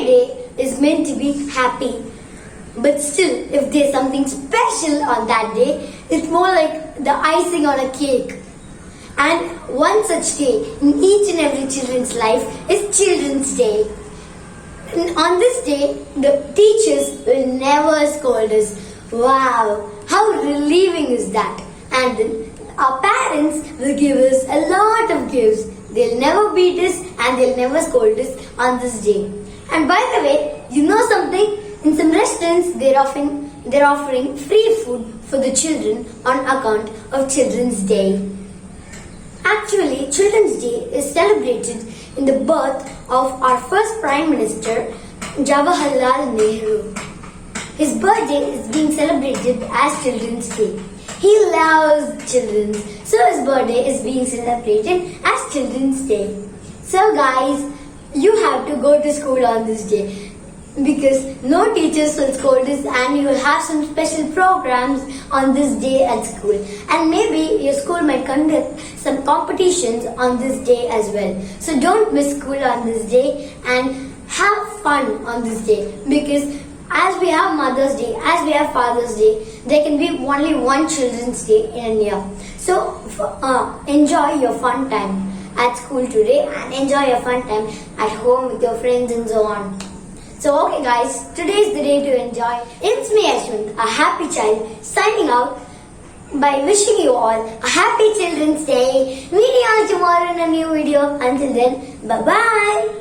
day is meant to be happy. But still, if there's something special on that day, it's more like the icing on a cake. And one such day in each and every children's life is Children's Day. And on this day, the teachers will never scold us. Wow, how relieving is that? And then our parents will give us a lot of gifts. They'll never beat us and they'll never scold us on this day. And by the way, you know something? In some restaurants, they're offering free food for the children on account of Children's Day. Actually, Children's Day is celebrated in the birth of our first Prime Minister, Jawaharlal Nehru. His birthday is being celebrated as Children's Day. He loves children, so his birthday is being celebrated as Children's Day. So guys, you have to go to school on this day because no teachers will scold us and you will have some special programs on this day at school. And maybe your school might conduct some competitions on this day as well. So don't miss school on this day and have fun on this day, because as we have Mother's Day, as we have Father's Day, there can be only one Children's Day in a year. So enjoy your fun time at school today and enjoy your fun time at home with your friends and so on. So okay guys, today is the day to enjoy. It's me Ashwin, a happy child, signing out by wishing you all a happy Children's Day. Meet you all tomorrow in a new video. Until then, bye bye.